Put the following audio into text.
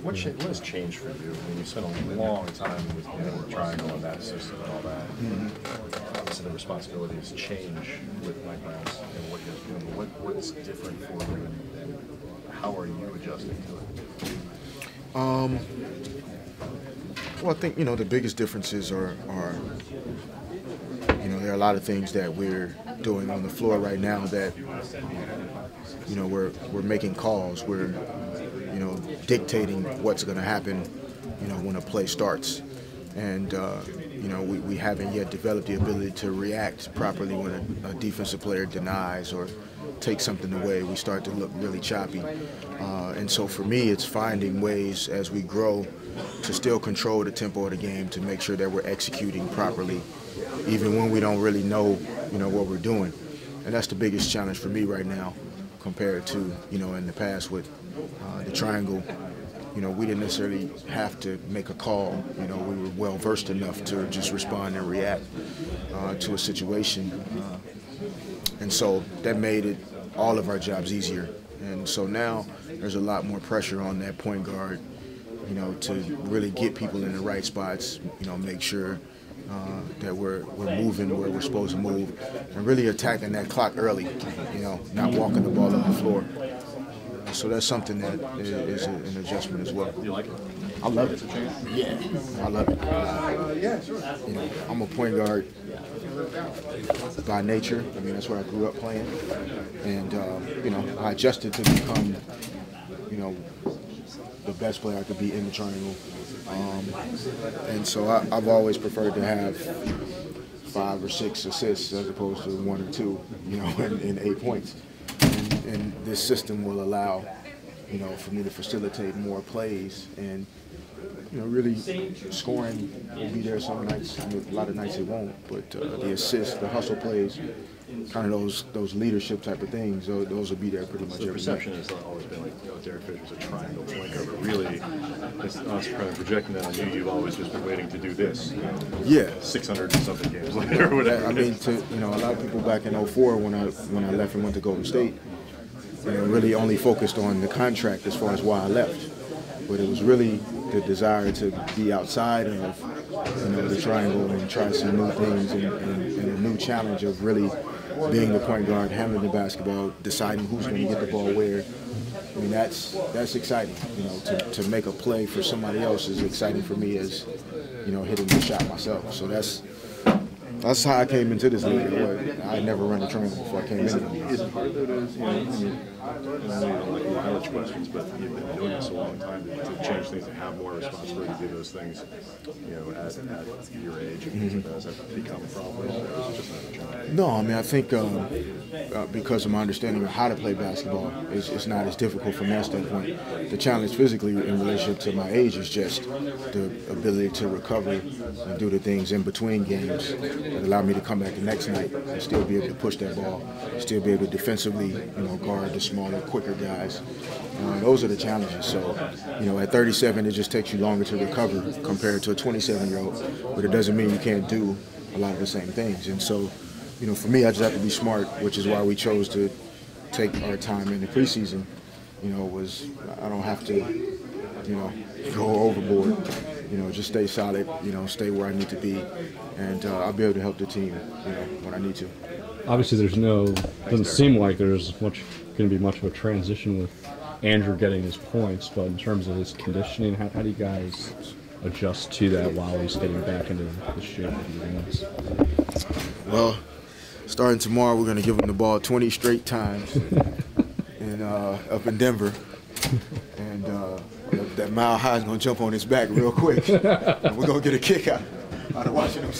What has changed for you? I mean, you spent a long time with triangle and that system and all that. Obviously, the responsibilities change with Mike Brown's and what you're doing. What's different for you, and how are you adjusting to it? Well, I think the biggest differences are there are a lot of things that we're doing on the floor right now that we're making calls. We're dictating what's going to happen when a play starts, and we haven't yet developed the ability to react properly when a defensive player denies or takes something away. We start to look really choppy, and so for me, it's finding ways as we grow to still control the tempo of the game, to make sure that we're executing properly, even when we don't really know what we're doing. And that's the biggest challenge for me right now, compared to in the past with the triangle. We didn't necessarily have to make a call. We were well versed enough to just respond and react to a situation, and so that made all of our jobs easier. And so now there's a lot more pressure on that point guard, to really get people in the right spots, make sure that we're moving where we're supposed to move, and really attacking that clock early, not walking the ball up the floor. So that's something that is an adjustment as well. You like it? I love it. Yeah, I love it. I'm a point guard by nature. I mean, that's where I grew up playing, and I adjusted to become, the best player I could be in the triangle. And so I've always preferred to have 5 or 6 assists as opposed to 1 or 2, in 8 points. And this system will allow, for me to facilitate more plays, and really scoring will be there some nights. A lot of nights it won't, but the assists, the hustle plays, kind of those leadership type of things, those will be there pretty much every night. The perception has always been like, Derek Fisher's a triangle point guard, but really, it's us kind of projecting that on you. You've always just been waiting to do this. Yeah. 600 and something games later, or whatever. I mean, a lot of people back in '04 when I left and went to Golden State, really only focused on the contract as far as why I left, but it was really the desire to be outside of the triangle and try some new things, and a new challenge of really being the point guard, handling the basketball, deciding who's going to get the ball where. I mean, that's exciting. To make a play for somebody else is exciting for me as hitting the shot myself. So that's how I came into this league. I never run a triangle before I came in. Is it hard though to, I know you don't like knowledge questions, but you've been doing this a long time to change things, to have more responsibility to do those things, at your age and things like that? Has that become a problem, or is it just not a challenge? No, I mean, I think because of my understanding of how to play basketball, it's not as difficult from that standpoint. The challenge physically in relationship to my age is just the ability to recover and do the things in between games that allow me to come back the next night and still be able to push that ball, still be able to defensively, guard the smaller, quicker guys. Those are the challenges. So, at 37, it just takes you longer to recover compared to a 27-year-old, but it doesn't mean you can't do a lot of the same things. And so, for me, I just have to be smart, which is why we chose to take our time in the preseason. I don't have to, go overboard. Just stay solid, stay where I need to be, and I'll be able to help the team, when I need to. Obviously, doesn't seem like there's going to be much of a transition with Andrew getting his points, but in terms of his conditioning, how do you guys adjust to that while he's getting back into the shape that he wants? Well, starting tomorrow, we're going to give him the ball 20 straight times up in Denver, and that Mile High is going to jump on his back real quick, and we're going to get a kick out of watching him.